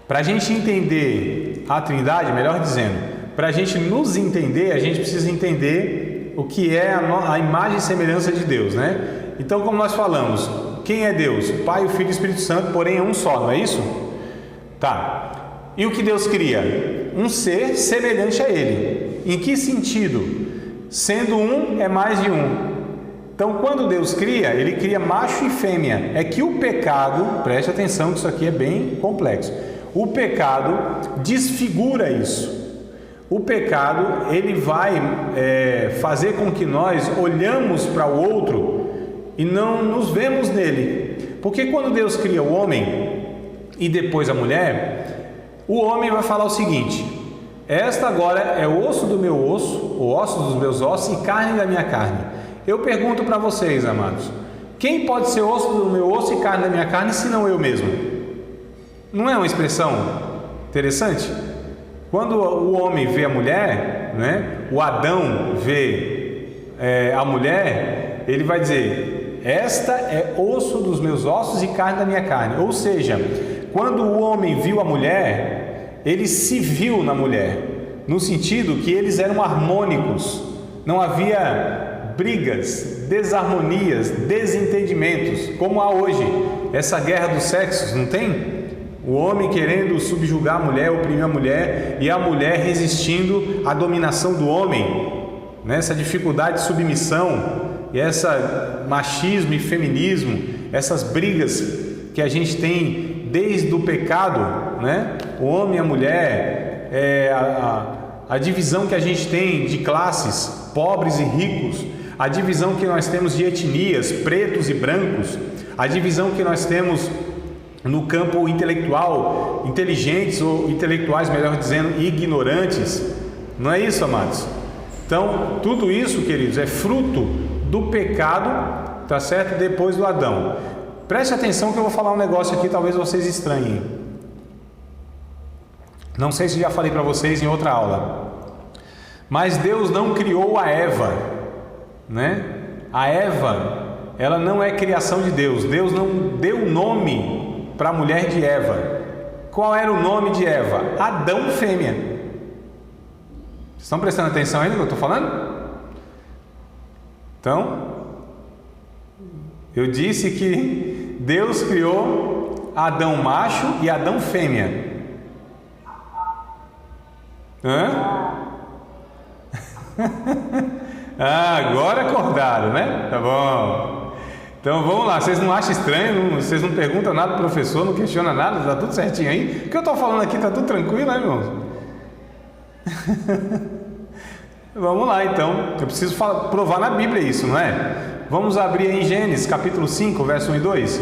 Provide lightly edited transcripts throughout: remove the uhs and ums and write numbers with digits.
Para a gente entender a Trindade, melhor dizendo, para a gente nos entender, a gente precisa entender o que é a imagem e semelhança de Deus, né? Então, como nós falamos, quem é Deus? O Pai, o Filho e o Espírito Santo, porém é um só, não é isso? Tá. E o que Deus cria? Um ser semelhante a Ele. Em que sentido? Sendo um, é mais de um. Então, quando Deus cria, Ele cria macho e fêmea. É que o pecado, preste atenção que isso aqui é bem complexo. O pecado desfigura isso. O pecado, ele vai fazer com que nós olhamos para o outro e não nos vemos nele. Porque quando Deus cria o homem e depois a mulher, o homem vai falar o seguinte: esta agora é osso do meu osso, o osso dos meus ossos e carne da minha carne. Eu pergunto para vocês, amados, quem pode ser osso do meu osso e carne da minha carne, se não eu mesmo? Não é uma expressão interessante? Quando o homem vê a mulher, né, o Adão vê a mulher, ele vai dizer: esta é osso dos meus ossos e carne da minha carne. Ou seja, quando o homem viu a mulher, ele se viu na mulher, no sentido que eles eram harmônicos, não havia brigas, desarmonias, desentendimentos, como há hoje, essa guerra dos sexos, não tem? O homem querendo subjugar a mulher, oprimir a mulher, e a mulher resistindo à dominação do homem, né? Essa dificuldade de submissão, e essa machismo e feminismo, essas brigas que a gente tem desde o pecado, né? O homem e a mulher, a divisão que a gente tem de classes, pobres e ricos, a divisão que nós temos de etnias, pretos e brancos, a divisão que nós temos no campo intelectual, inteligentes ou intelectuais, melhor dizendo, ignorantes. Não é isso, amados? Então, tudo isso, queridos, é fruto do pecado, tá certo? Depois do Adão. Preste atenção que eu vou falar um negócio aqui, talvez vocês estranhem. Não sei se já falei para vocês em outra aula, mas Deus não criou a Eva, né? A Eva, ela não é criação de Deus. Deus não deu nome para a mulher de Eva. Qual era o nome de Eva? Adão, fêmea. Vocês estão prestando atenção aí no que eu estou falando? Então, eu disse que Deus criou Adão macho e Adão fêmea. Agora acordaram, né? Tá bom. Então vamos lá, vocês não acham estranho, vocês não perguntam nada pro professor, não questionam nada, tá tudo certinho aí? O que eu estou falando aqui tá tudo tranquilo, né, irmãos? Vamos lá então, eu preciso provar na Bíblia isso, não é? Vamos abrir em Gênesis capítulo 5, verso 1 e 2.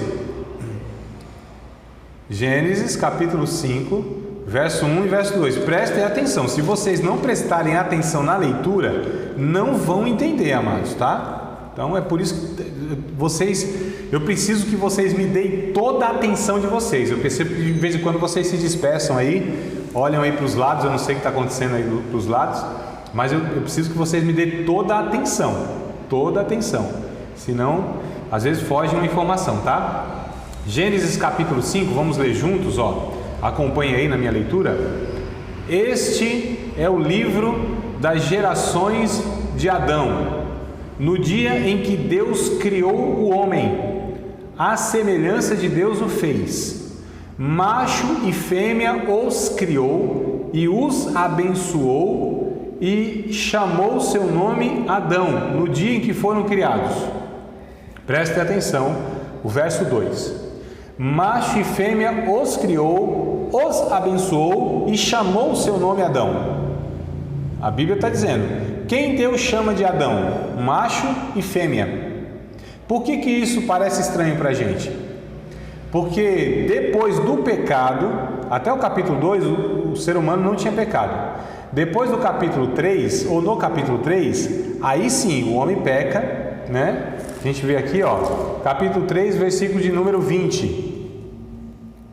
Gênesis capítulo 5, verso 1 e verso 2. Prestem atenção, se vocês não prestarem atenção na leitura, não vão entender, amados, tá? Então é por isso que eu preciso que vocês me deem toda a atenção de vocês. Eu percebo que de vez em quando vocês se dispersam aí, olham aí para os lados, eu não sei o que está acontecendo aí para os lados, mas eu preciso que vocês me deem toda a atenção, senão às vezes foge uma informação, tá? Gênesis capítulo 5, vamos ler juntos, ó. Acompanhe aí na minha leitura. Este é o livro das gerações de Adão. No dia em que Deus criou o homem, à semelhança de Deus o fez. Macho e fêmea os criou e os abençoou e chamou seu nome Adão, no dia em que foram criados. Prestem atenção, o verso 2. Macho e fêmea os criou, os abençoou e chamou seu nome Adão. A Bíblia está dizendo: quem Deus chama de Adão? Macho e fêmea. Por que isso parece estranho para a gente? Porque depois do pecado, até o capítulo 2, o ser humano não tinha pecado. Depois do capítulo 3, ou no capítulo 3, aí sim o homem peca, né? A gente vê aqui, ó, capítulo 3, versículo de número 20.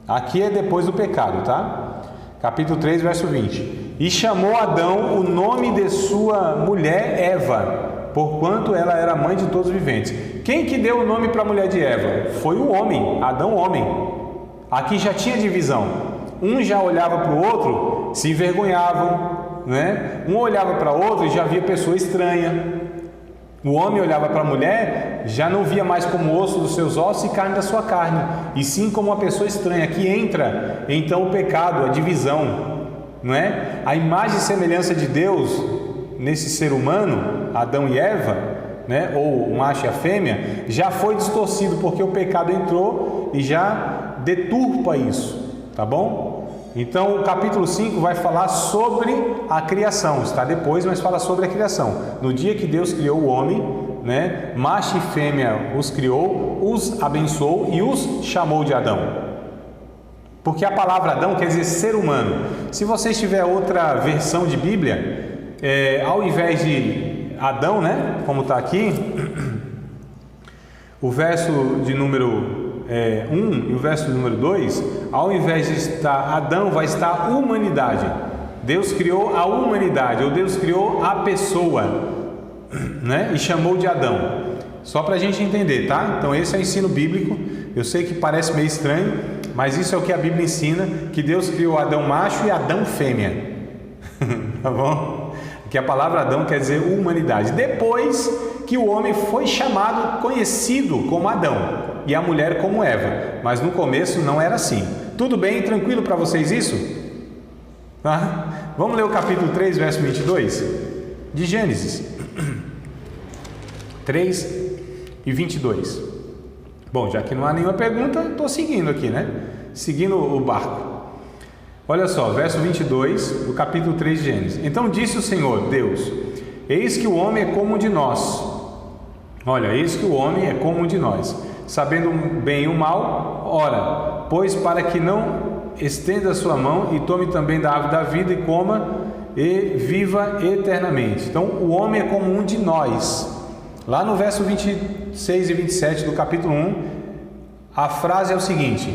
Aqui é depois do pecado, tá? Capítulo 3, verso 20. E chamou Adão o nome de sua mulher Eva, porquanto ela era mãe de todos os viventes. Quem que deu o nome para a mulher de Eva? Foi o homem, Adão homem. Aqui já tinha divisão. um já olhava para o outro, se envergonhavam, né? Um olhava para o outro e já via pessoa estranha. O homem olhava para a mulher, já não via mais como osso dos seus ossos e carne da sua carne, e sim como uma pessoa estranha. Aqui entra então o pecado, a divisão, não é? A imagem e semelhança de Deus nesse ser humano, Adão e Eva, né? Ou o macho e a fêmea, já foi distorcido porque o pecado entrou e já deturpa isso, tá bom? Então o capítulo 5 vai falar sobre a criação, está depois, mas fala sobre a criação. No dia que Deus criou o homem, né, macho e fêmea os criou, os abençoou e os chamou de Adão. Porque a palavra Adão quer dizer ser humano. Se você tiver outra versão de Bíblia, ao invés de Adão, né, como está aqui, o verso de número 1 e o verso número 2, ao invés de estar Adão, vai estar humanidade. Deus criou a humanidade, ou Deus criou a pessoa, né? E chamou de Adão. Só para a gente entender, tá? Então esse é o ensino bíblico. Eu sei que parece meio estranho, mas isso é o que a Bíblia ensina, que Deus criou Adão macho e Adão fêmea. Tá bom? Que a palavra Adão quer dizer humanidade. Depois que o homem foi chamado, conhecido como Adão, e a mulher como Eva, mas no começo não era assim. Tudo bem? Tranquilo para vocês isso? Tá? Vamos ler o capítulo 3, verso 22 de Gênesis 3 e 22. Bom, já que não há nenhuma pergunta, estou seguindo aqui, né? Seguindo o barco. Olha só, verso 22 do capítulo 3 de Gênesis. Então disse o Senhor Deus: eis que o homem é como um de nós. Olha, eis que o homem é como um de nós, sabendo bem e o mal. Ora, pois para que não estenda a sua mão e tome também da árvore da vida e coma e viva eternamente. Então o homem é como um de nós. Lá no verso 26 e 27 do capítulo 1, a frase é o seguinte: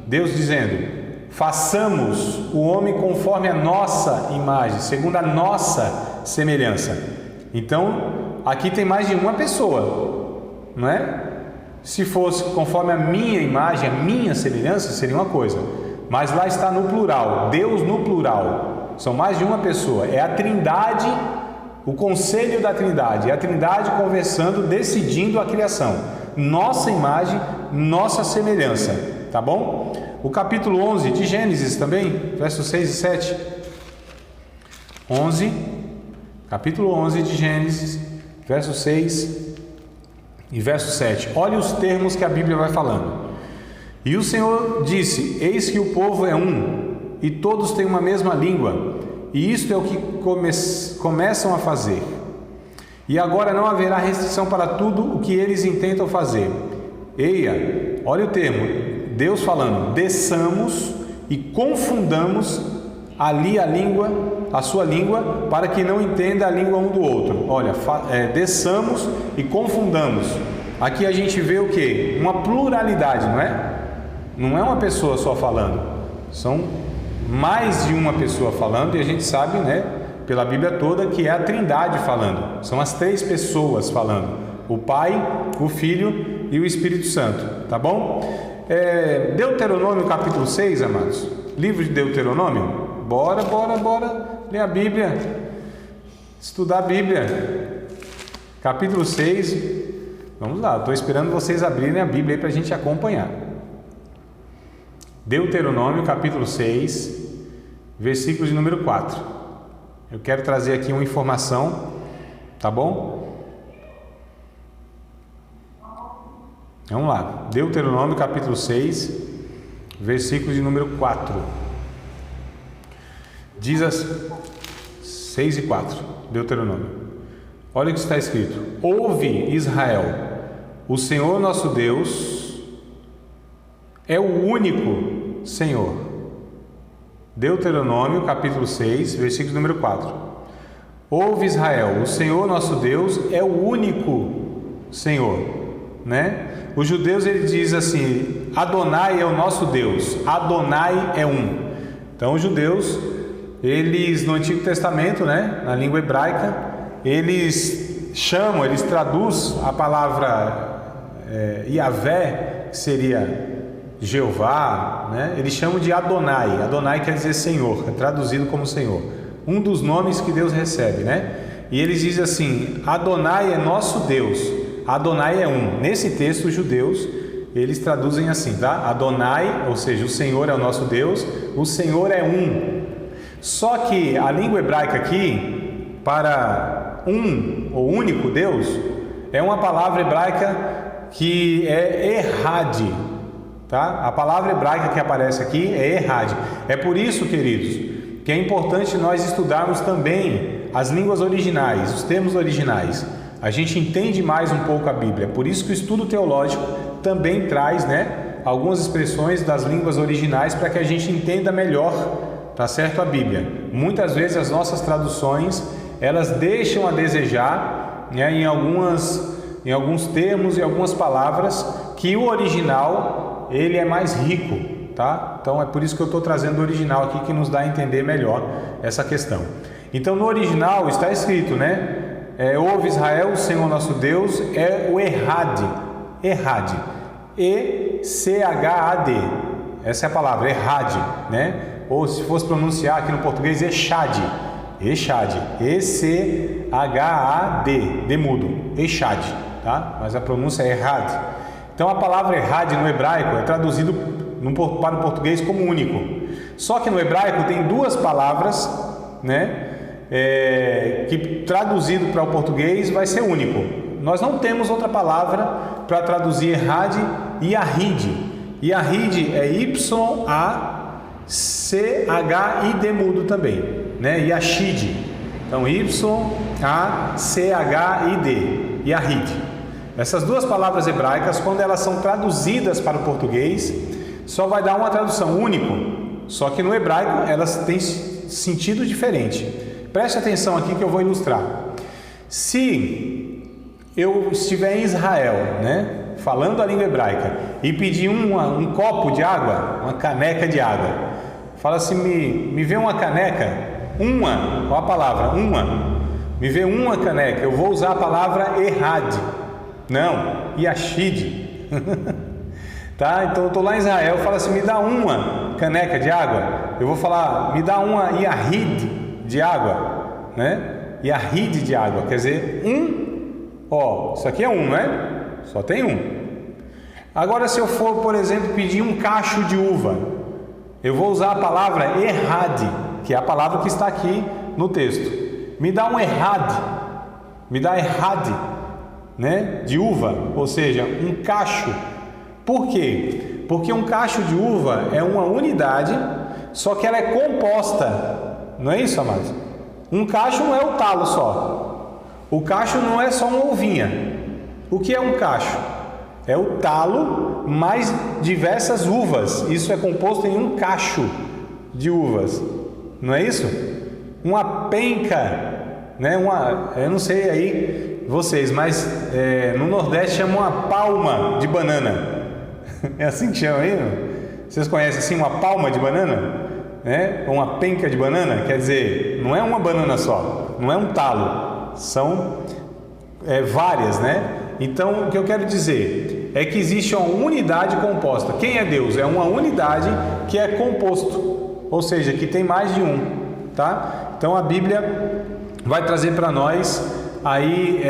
Deus dizendo: façamos o homem conforme a nossa imagem, segundo a nossa semelhança. Então aqui tem mais de uma pessoa, não é? Se fosse conforme a minha imagem, a minha semelhança, seria uma coisa, mas lá está no plural, Deus no plural, são mais de uma pessoa, é a Trindade, o conselho da Trindade, é a Trindade conversando, decidindo a criação, nossa imagem, nossa semelhança, tá bom? O capítulo 11 de Gênesis também, versos 6 e 7, 11, capítulo 11 de Gênesis, verso 6 e verso 7, olha os termos que a Bíblia vai falando. E o Senhor disse: eis que o povo é um, e todos têm uma mesma língua, e isto é o que começam a fazer. E agora não haverá restrição para tudo o que eles intentam fazer. Eia, olha o termo, Deus falando: desçamos e confundamos ali a sua língua, para que não entenda a língua um do outro. Olha, desçamos e confundamos. Aqui a gente vê o que? Uma pluralidade, não é? Não é uma pessoa só falando, são mais de uma pessoa falando, e a gente sabe, né, pela Bíblia toda, que é a Trindade falando. São as três pessoas falando: o Pai, o Filho e o Espírito Santo, tá bom? Deuteronômio capítulo 6, amados, livro de Deuteronômio. Bora ler a Bíblia, estudar a Bíblia, capítulo 6, vamos lá, estou esperando vocês abrirem a Bíblia aí para a gente acompanhar. Deuteronômio capítulo 6, versículo de número 4, eu quero trazer aqui uma informação, tá bom? Vamos lá, Deuteronômio capítulo 6, versículo de número 4. Diz as 6 e 4, Deuteronômio. Olha o que está escrito: ouve, Israel, o Senhor nosso Deus é o único Senhor. Deuteronômio capítulo 6, versículo número 4. Ouve, Israel, o Senhor nosso Deus é o único Senhor, né? Os judeus, ele diz assim: Adonai é o nosso Deus, Adonai é um. Então os judeus, eles no Antigo Testamento, né, na língua hebraica, eles chamam, eles traduzem a palavra Yahvé, que seria Jeová, né? Eles chamam de Adonai. Adonai quer dizer Senhor, é traduzido como Senhor. Um dos nomes que Deus recebe, né? E eles dizem assim: Adonai é nosso Deus. Adonai é um. Nesse texto, os judeus, eles traduzem assim, tá? Adonai, ou seja, o Senhor é o nosso Deus, o Senhor é um. Só que a língua hebraica aqui, para um ou único Deus, é uma palavra hebraica que é Errad, tá? A palavra hebraica que aparece aqui é Errad. É por isso, queridos, que é importante nós estudarmos também as línguas originais, os termos originais. A gente entende mais um pouco a Bíblia. Por isso que o estudo teológico também traz, né, algumas expressões das línguas originais para que a gente entenda melhor, tá certo, a Bíblia. Muitas vezes as nossas traduções, elas deixam a desejar, né, em alguns termos e algumas palavras, que o original, ele é mais rico, tá? Então é por isso que eu estou trazendo o original aqui, que nos dá a entender melhor essa questão. Então no original está escrito, né? Ouve Israel, o Senhor nosso Deus é o Errad, Errad, E-C-H-A-D, essa é a palavra, Errad, né? Ou se fosse pronunciar aqui no português, Echad, Echad, E-C-H-A-D, de mudo, Echad, tá? Mas a pronúncia é Errad. Então a palavra Errad no hebraico é traduzido para o português como único. Só que no hebraico tem duas palavras, né? Que traduzido para o português vai ser único. Nós não temos outra palavra para traduzir Errad e Yahid. Yahid é Y-A-C-H-I-D mudo também, né? Yashid. Então Y-A-C-H-I-D, Yahid. Essas duas palavras hebraicas, quando elas são traduzidas para o português, só vai dar uma tradução único. Só que no hebraico elas têm sentido diferente. Preste atenção aqui que eu vou ilustrar. Se eu estiver em Israel, né, falando a língua hebraica, e pedir um copo de água, uma caneca de água, fala assim, me vê uma caneca, qual a palavra? Me vê uma caneca, eu vou usar a palavra Errad, não, Yashid. Tá? Então eu estou lá em Israel, falo assim, me dá uma caneca de água, eu vou falar, me dá uma Yahid de água, né? Yahid de água, quer dizer, isso aqui é não é? Só tem um. Agora, se eu for, por exemplo, pedir um cacho de uva, eu vou usar a palavra Errad, que é a palavra que está aqui no texto. Me dá um Errad, me dá Errad, né? De uva, ou seja, um cacho. Por quê? Porque um cacho de uva é uma unidade, só que ela é composta. Não é isso, amados? Um cacho não é o talo só. O cacho não é só uma uvinha. O que é um cacho? É o talo mais diversas uvas. Isso é composto em um cacho de uvas. Não é isso? Uma penca, né? Eu não sei aí vocês, mas no Nordeste chama uma palma de banana. É assim que chama aí? Não? Vocês conhecem assim uma palma de banana? Né? Uma penca de banana, quer dizer, não é uma banana só, não é um talo, são várias, né? Então, o que eu quero dizer é que existe uma unidade composta. Quem é Deus? É uma unidade que é composto, ou seja, que tem mais de um, tá? Então, a Bíblia vai trazer para nós aí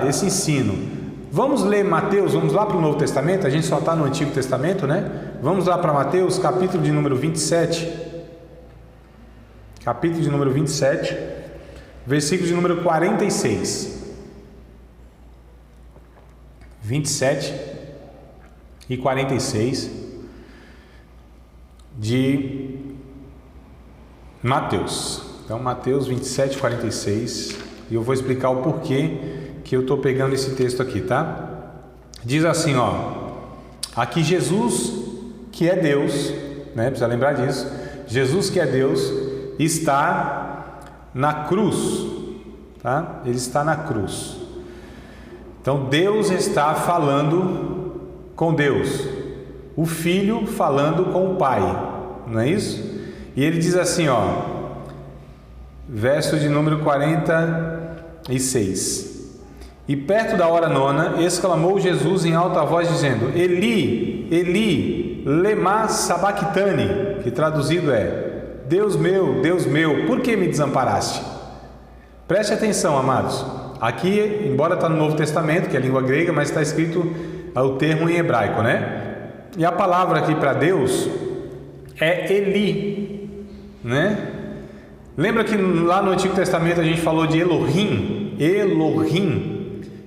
esse ensino. Vamos ler Mateus, vamos lá para o Novo Testamento, a gente só está no Antigo Testamento, né? Vamos lá para Mateus, capítulo de número 27. Capítulo de número 27, versículo de número 46. 27 e 46 de Mateus. Então, Mateus 27, 46. E eu vou explicar o porquê que eu estou pegando esse texto aqui, tá? Diz assim, aqui Jesus, que é Deus, né? Precisa lembrar disso. Jesus, que é Deus, está na cruz, tá? Ele está na cruz. Então Deus está falando com Deus, o Filho falando com o Pai, não é isso? E ele diz assim, verso de número 46: E perto da hora nona, exclamou Jesus em alta voz, dizendo: Eli, Eli, lema sabachthani, que traduzido é: Deus meu, por que me desamparaste? Preste atenção, amados. Aqui, embora está no Novo Testamento, que é a língua grega, mas está escrito o termo em hebraico, né? E a palavra aqui para Deus é Eli, né? Lembra que lá no Antigo Testamento a gente falou de Elohim,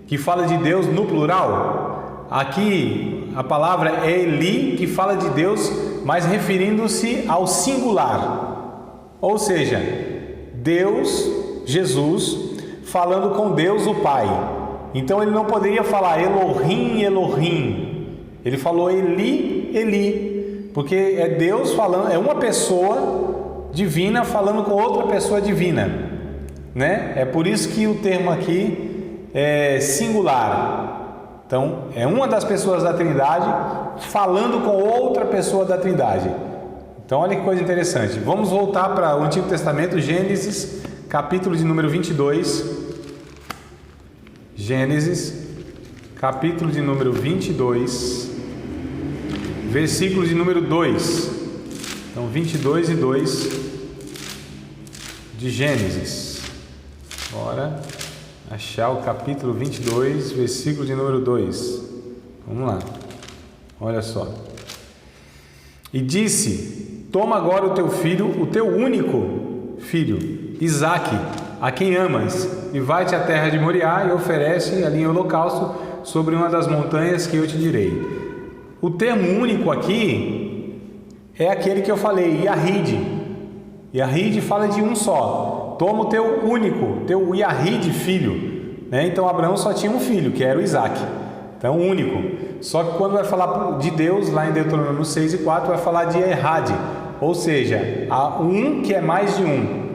que fala de Deus no plural? Aqui a palavra é Eli, que fala de Deus, mas referindo-se ao singular. Ou seja, Deus, Jesus, falando com Deus o Pai. Então ele não poderia falar Elohim. Ele falou Eli, porque é Deus falando, é uma pessoa divina falando com outra pessoa divina, né? É por isso que o termo aqui é singular. Então, é uma das pessoas da Trindade falando com outra pessoa da Trindade. Então, olha que coisa interessante. Vamos voltar para o Antigo Testamento, Gênesis, capítulo de número 22. Gênesis, capítulo de número 22, versículo de número 2. Então, 22 e 2 de Gênesis. Bora achar o capítulo 22, versículo de número 2. Vamos lá. Olha só. E disse: toma agora o teu filho, o teu único filho, Isaque, a quem amas, e vai-te à terra de Moriá e oferece ali em holocausto sobre uma das montanhas que eu te direi. O termo único aqui é aquele que eu falei, Yahid. Yahid fala de um só. Toma o teu único, teu Yahid filho, né? Então Abraão só tinha um filho, que era o Isaque. Então único. Só que quando vai falar de Deus, lá em Deuteronômio 6 e 4, vai falar de Errad, ou seja, há um que é mais de um.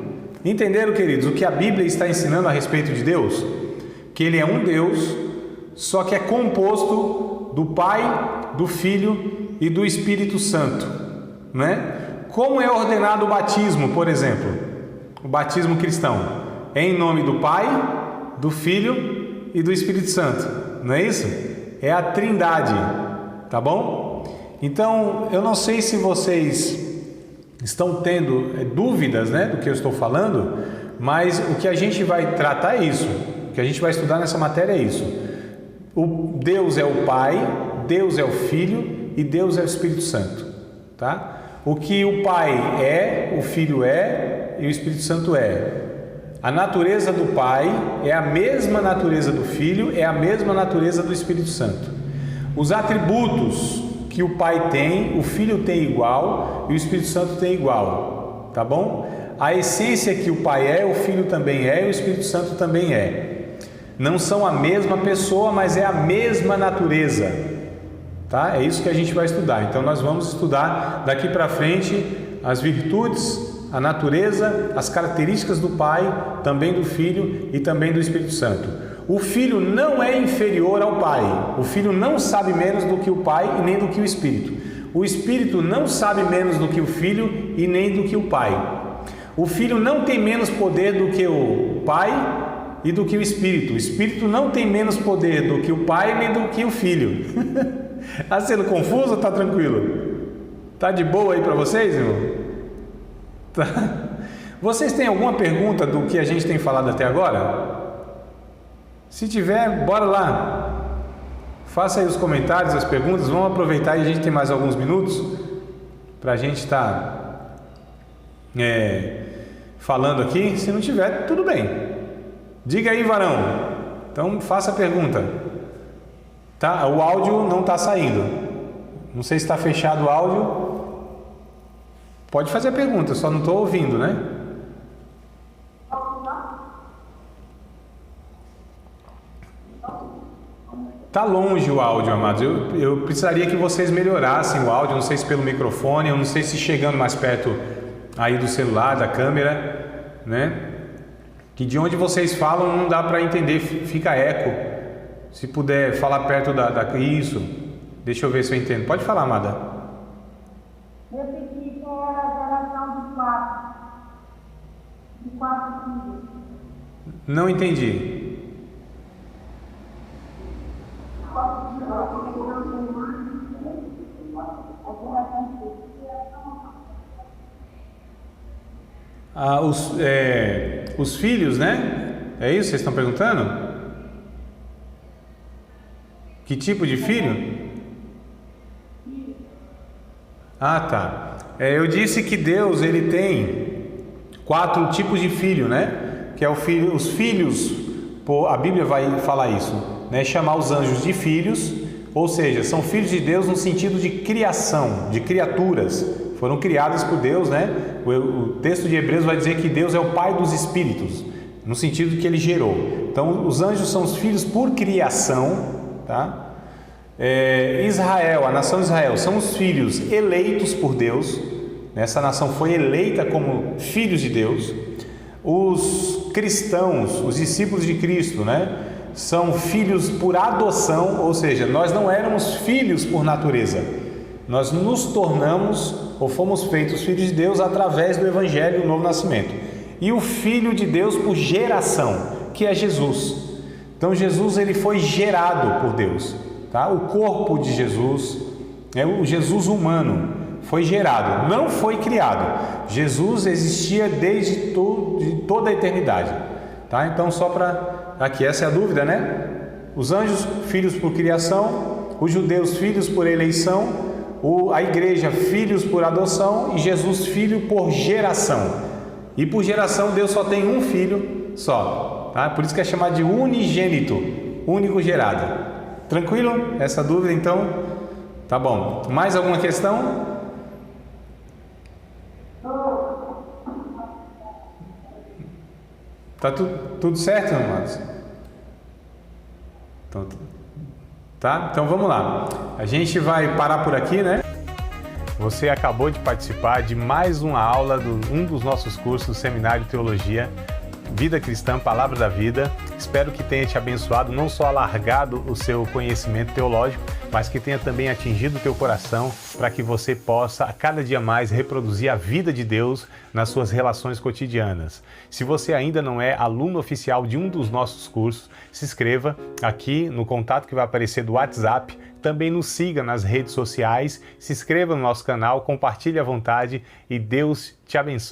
Entenderam, queridos, o que a Bíblia está ensinando a respeito de Deus? Que Ele é um Deus, só que é composto do Pai, do Filho e do Espírito Santo, né? Como é ordenado o batismo, por exemplo? O batismo cristão é em nome do Pai, do Filho e do Espírito Santo, não é isso? É a Trindade, tá bom? Então, eu não sei se vocês estão tendo dúvidas, né, do que eu estou falando, mas o que a gente vai tratar é isso, o que a gente vai estudar nessa matéria é isso. O Deus é o Pai, Deus é o Filho e Deus é o Espírito Santo, tá? O que o Pai é, o Filho é e o Espírito Santo é. A natureza do Pai é a mesma natureza do Filho, é a mesma natureza do Espírito Santo. Os atributos que o Pai tem, o Filho tem igual e o Espírito Santo tem igual, tá bom? A essência que o Pai é, o Filho também é e o Espírito Santo também é. Não são a mesma pessoa, mas é a mesma natureza, tá? É isso que a gente vai estudar. Então nós vamos estudar daqui para frente as virtudes, a natureza, as características do Pai, também do Filho e também do Espírito Santo. O Filho não é inferior ao Pai. O Filho não sabe menos do que o Pai e nem do que o Espírito. O Espírito não sabe menos do que o Filho e nem do que o Pai. O Filho não tem menos poder do que o Pai e do que o Espírito. O Espírito não tem menos poder do que o Pai nem do que o Filho. Está sendo confuso ou está tranquilo? Está de boa aí para vocês, irmão? Tá. Vocês têm alguma pergunta do que a gente tem falado até agora? Se tiver, bora lá. Faça aí os comentários, as perguntas. Vamos aproveitar e a gente tem mais alguns minutos para a gente estar falando aqui. Se não tiver, tudo bem. Diga aí, varão. Então faça a pergunta. Tá? O áudio não está saindo. Não sei se está fechado o áudio. Pode fazer a pergunta, só não estou ouvindo, né? Tá longe o áudio, amados. Eu precisaria que vocês melhorassem o áudio. Não sei se pelo microfone, eu não sei se chegando mais perto aí do celular, da câmera, né? Que de onde vocês falam não dá para entender, fica eco. Se puder falar perto isso, deixa eu ver se eu entendo. Pode falar, amada. Eu pedi que era a geração de quatro filhos. Não entendi. A geração Os filhos, né? É isso que vocês estão perguntando? Que tipo de filho? Ah, tá. Eu disse que Deus ele tem 4 tipos de filho, né? Que é os filhos, a Bíblia vai falar isso, né? Chamar os anjos de filhos, ou seja, são filhos de Deus no sentido de criação, de criaturas. Foram criadas por Deus, né? O texto de Hebreus vai dizer que Deus é o Pai dos Espíritos, no sentido que Ele gerou. Então, os anjos são os filhos por criação, tá? Israel, a nação de Israel, são os filhos eleitos por Deus. Essa nação foi eleita como filhos de Deus. Os cristãos, os discípulos de Cristo, né? São filhos por adoção, ou seja, nós não éramos filhos por natureza. Nós nos tornamos ou fomos feitos filhos de Deus através do Evangelho do Novo Nascimento. E o Filho de Deus por geração, que é Jesus. Então Jesus ele foi gerado por Deus, tá? O corpo de Jesus, o Jesus humano, foi gerado, não foi criado. Jesus existia desde toda a eternidade, tá? Então só para aqui, essa é a dúvida, né? Os anjos, filhos por criação, os judeus, filhos por eleição, a igreja, filhos por adoção, e Jesus, filho por geração. E por geração Deus só tem um filho só, tá? Por isso que é chamado de unigênito, único gerado. Tranquilo? Essa dúvida então? Tá bom. Mais alguma questão? Tá tudo certo, amados? Então, tá? Então vamos lá. A gente vai parar por aqui, né? Você acabou de participar de mais uma aula de um dos nossos cursos do Seminário de Teologia, Vida Cristã, Palavra da Vida. Espero que tenha te abençoado, não só alargado o seu conhecimento teológico, mas que tenha também atingido o teu coração para que você possa a cada dia mais reproduzir a vida de Deus nas suas relações cotidianas. Se você ainda não é aluno oficial de um dos nossos cursos, se inscreva aqui no contato que vai aparecer do WhatsApp. Também nos siga nas redes sociais, se inscreva no nosso canal, compartilhe à vontade e Deus te abençoe.